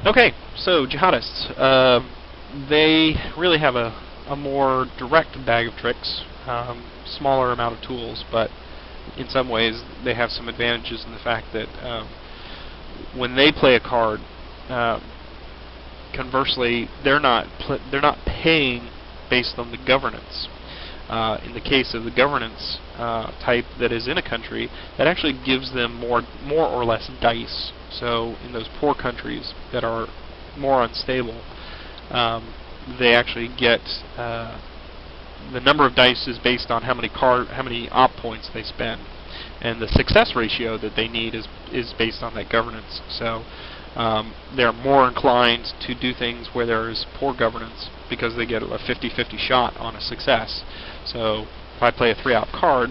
Okay, so jihadists, they really have a more direct bag of tricks, smaller amount of tools, but in some ways they have some advantages in the fact that when they play a card, conversely, they're not paying based on the governance. In the case of the governance type that is in a country, that actually gives them more or less dice. So in those poor countries that are more unstable, they actually get the number of dice is based on how many op points they spend, and the success ratio that they need is based on that governance. So they're more inclined to do things where there is poor governance because they get a 50-50 shot on a success. So if I play a 3-op card,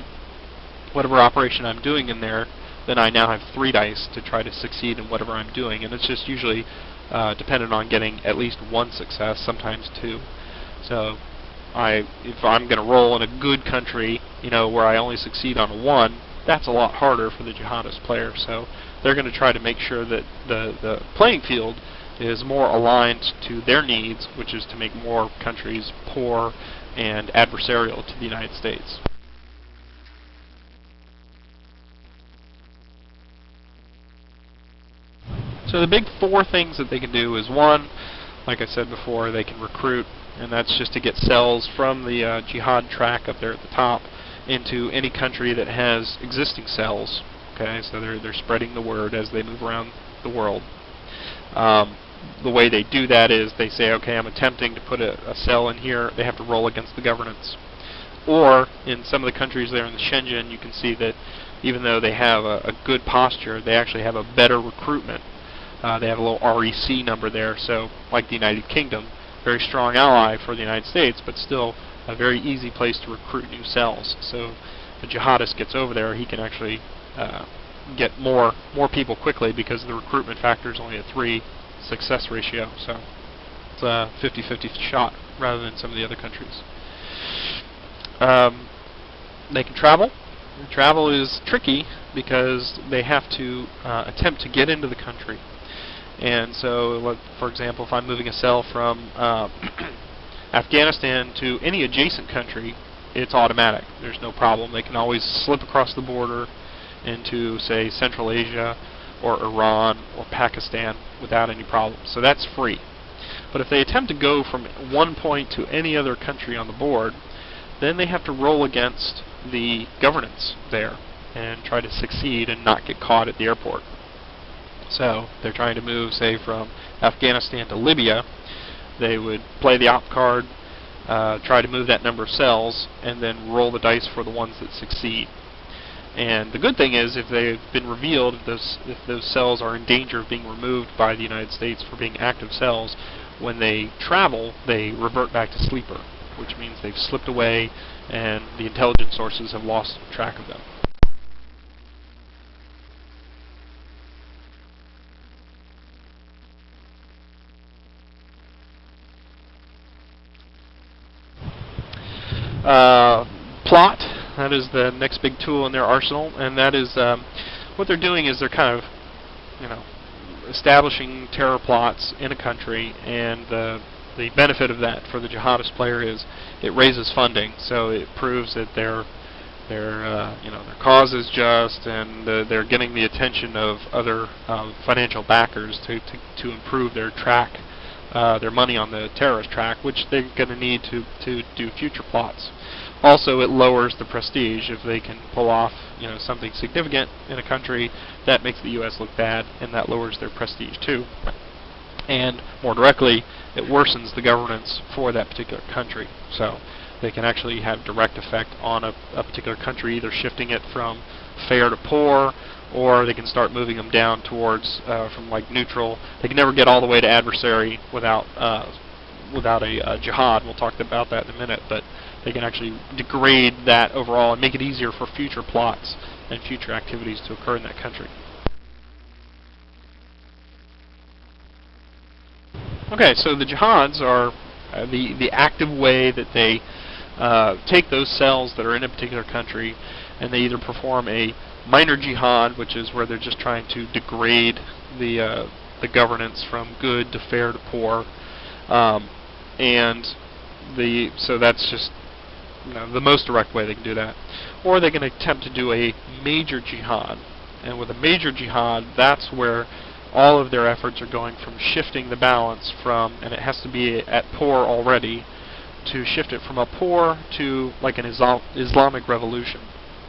whatever operation I'm doing in there, then I now have 3 dice to try to succeed in whatever I'm doing, and it's just usually dependent on getting at least 1 success, sometimes 2. So if I'm going to roll in a good country, where I only succeed on a 1, that's a lot harder for the jihadist player. So they're going to try to make sure that the playing field is more aligned to their needs, which is to make more countries poor and adversarial to the United States. So the big 4 things that they can do is, 1, like I said before, they can recruit, and that's just to get cells from the Jihad track up there at the top into any country that has existing cells. Okay, so they're spreading the word as they move around the world. The way they do that is they say, okay, I'm attempting to put a cell in here. They have to roll against the governance. Or in some of the countries there in the Shenzhen, you can see that even though they have a good posture, they actually have a better recruitment. They have a little REC number there, so like the United Kingdom, very strong ally for the United States, but still a very easy place to recruit new cells. So if a jihadist gets over there, he can actually get more people quickly because the recruitment factor is only a 3 success ratio. So it's a 50-50 shot rather than some of the other countries. They can travel. Travel is tricky because they have to attempt to get into the country. And so, for example, if I'm moving a cell from Afghanistan to any adjacent country, it's automatic. There's no problem. They can always slip across the border into, say, Central Asia or Iran or Pakistan without any problem. So that's free. But if they attempt to go from one point to any other country on the board, then they have to roll against the governance there and try to succeed and not get caught at the airport. So they're trying to move, say, from Afghanistan to Libya. They would play the op card, try to move that number of cells, and then roll the dice for the ones that succeed. And the good thing is, if they've been revealed, if those cells are in danger of being removed by the United States for being active cells, when they travel, they revert back to sleeper, which means they've slipped away and the intelligence sources have lost track of them. Plot, that is the next big tool in their arsenal, and that is what they're doing is they're kind of, establishing terror plots in a country, and the benefit of that for the jihadist player is it raises funding, so it proves that their cause is just, and they're getting the attention of other financial backers to improve their track, their money on the terrorist track, which they're going to need to do future plots. Also, it lowers the prestige if they can pull off, something significant in a country. That makes the U.S. look bad, and that lowers their prestige too. And more directly, it worsens the governance for that particular country. So they can actually have direct effect on a particular country, either shifting it from fair to poor, or they can start moving them down towards from like neutral. They can never get all the way to adversary without a jihad. We'll talk about that in a minute, but they can actually degrade that overall and make it easier for future plots and future activities to occur in that country. Okay, so the jihads are the active way that they take those cells that are in a particular country, and they either perform a minor jihad, which is where they're just trying to degrade the the governance from good to fair to poor, and so that's just the most direct way they can do that. Or they can attempt to do a major jihad, and with a major jihad, that's where all of their efforts are going from shifting the balance from, and it has to be at poor already, to shift it from a poor to like an Islamic revolution,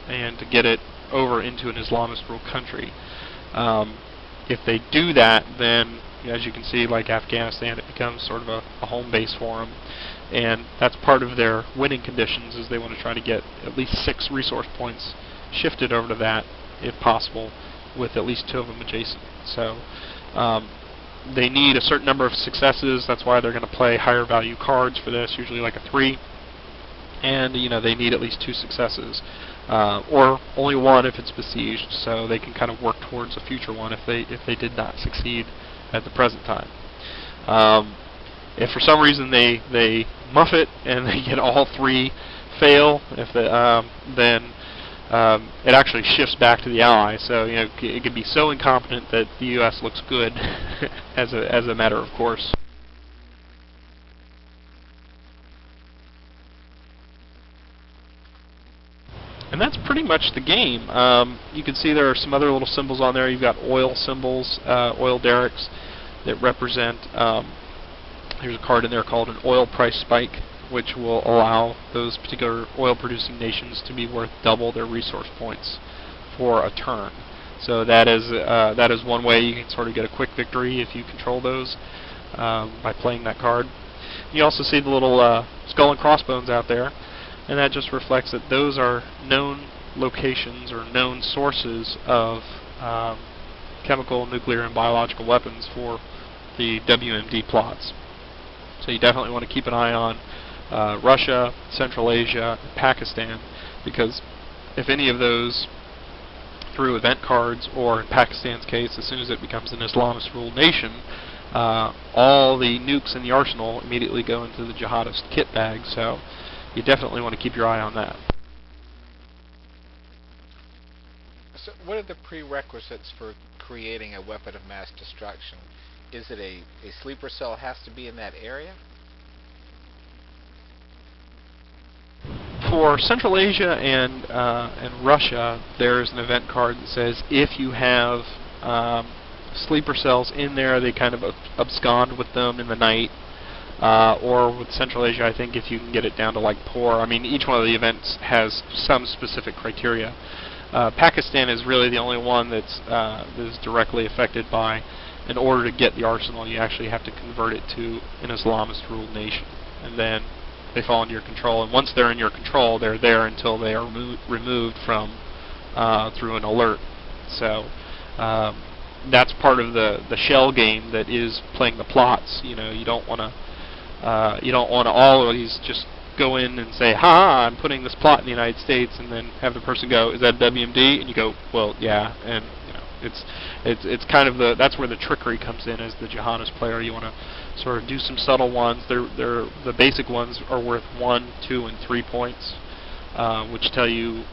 and to get it over into an Islamist ruled country. If they do that, then as you can see, like Afghanistan, it becomes sort of a home base for them, and that's part of their winning conditions, is they want to try to get at least 6 resource points shifted over to that, if possible, with at least 2 of them adjacent. So they need a certain number of successes. That's why they're going to play higher value cards for this, usually like a 3, and they need at least 2 successes, or only 1 if it's besieged, so they can kind of work towards a future one if they did not succeed at the present time. If for some reason they muff it and they get all 3 fail, then it actually shifts back to the ally. So it could be so incompetent that the U.S. looks good as a matter of course. And that's pretty much the game. You can see there are some other little symbols on there. You've got oil symbols, oil derricks that represent. Here's a card in there called an oil price spike, which will allow those particular oil-producing nations to be worth double their resource points for a turn. So that is one way you can sort of get a quick victory if you control those by playing that card. You also see the little skull and crossbones out there, and that just reflects that those are known locations or known sources of chemical, nuclear, and biological weapons for the WMD plots. So you definitely want to keep an eye on Russia, Central Asia, and Pakistan, because if any of those, through event cards, or in Pakistan's case, as soon as it becomes an Islamist-ruled nation, all the nukes in the arsenal immediately go into the jihadist kit bag, so you definitely want to keep your eye on that. So what are the prerequisites for creating a weapon of mass destruction? Is it a sleeper cell has to be in that area? For Central Asia and Russia, there's an event card that says if you have sleeper cells in there, they kind of abscond with them in the night. Or with Central Asia, I think if you can get it down to like poor. I mean, each one of the events has some specific criteria. Pakistan is really the only one that is directly affected by, in order to get the arsenal, you actually have to convert it to an Islamist-ruled nation, and then they fall into your control. And once they're in your control, they're there until they are removed from through an alert. So that's part of the shell game that is playing the plots. You don't want to always just go in and say, "Ha, I'm putting this plot in the United States," and then have the person go, "Is that WMD?" And you go, "Well, yeah." And it's kind of that's where the trickery comes in as the jihadist player. You want to sort of do some subtle ones. The basic ones are worth 1, 2, and 3 points, which tell you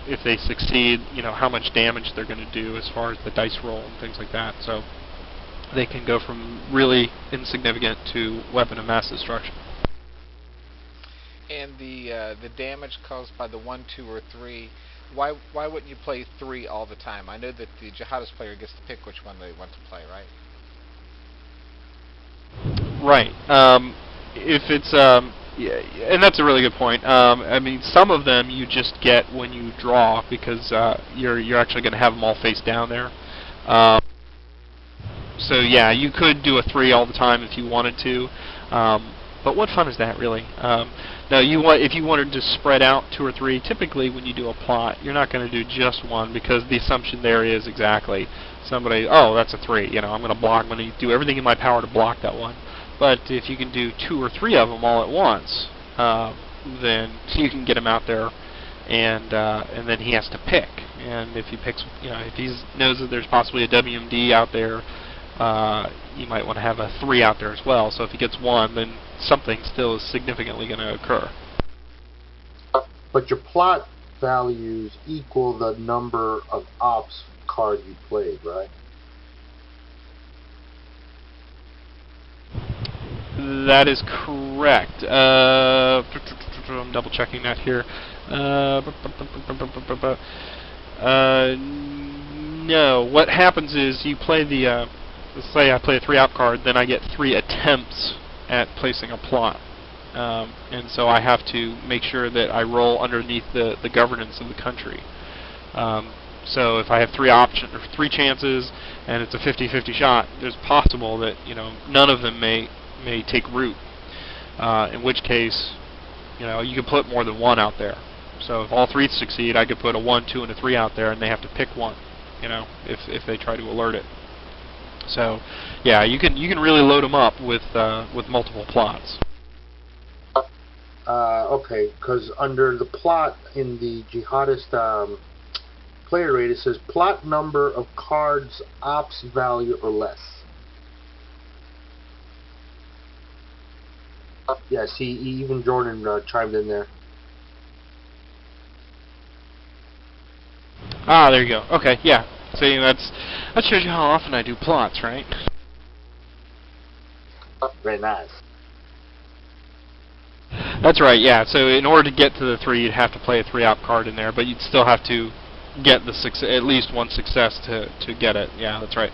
if they succeed, how much damage they're going to do as far as the dice roll and things like that. So they can go from really insignificant to weapon of mass destruction. And the damage caused by the 1, 2, or 3. Why wouldn't you play 3 all the time? I know that the jihadist player gets to pick which one they want to play, right? Right. If it's yeah, and that's a really good point. I mean, some of them you just get when you draw, because you're actually going to have them all face down there. So yeah, you could do a 3 all the time if you wanted to. But what fun is that, really? Now, if you wanted to spread out 2 or 3, typically when you do a plot, you're not going to do just one, because the assumption there is exactly somebody, oh, that's a 3. I'm going to block. I'm going to do everything in my power to block that one. But if you can do 2 or 3 of them all at once, then you can get him out there, and then he has to pick. And if he picks, if he knows that there's possibly a WMD out there, you might want to have a 3 out there as well. So if he gets 1, then something still is significantly going to occur. But your plot values equal the number of ops card you played, right? That is correct. I'm double checking that here. No. What happens is you play the. Let's say I play a 3-op card, then I get 3 attempts at placing a plot. And so I have to make sure that I roll underneath the governance of the country. So if I have 3 chances and it's a 50-50 shot, there's possible that none of them may take root. In which case, you can put more than 1 out there. So if all 3 succeed, I could put a 1, 2, and a 3 out there, and they have to pick 1. If they try to alert it. So yeah, you can really load them up with multiple plots. Okay, because under the plot in the Jihadist player rate, it says plot number of cards, ops value or less. Yeah, see, even Jordan chimed in there. Ah, there you go. Okay, yeah. See, that shows you how often I do plots, right? Very nice. That's right, yeah. So in order to get to the 3, you'd have to play a 3-op card in there, but you'd still have to get the at least 1 success to get it. Yeah, that's right.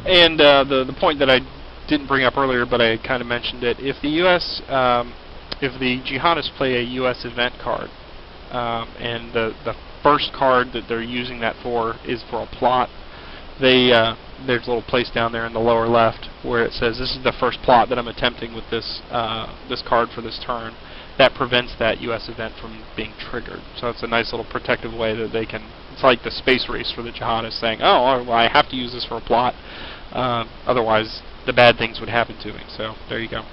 And the point that I didn't bring up earlier, but I kind of mentioned it, if the U.S. If the Jihadists play a U.S. event card, and the first card that they're using that for is for a plot, there's a little place down there in the lower left where it says this is the first plot that I'm attempting with this card for this turn. That prevents that U.S. event from being triggered. So it's a nice little protective way that they can. It's like the space race for the Jihadists, saying, "Oh, well, I have to use this for a plot, otherwise the bad things would happen to me." So there you go.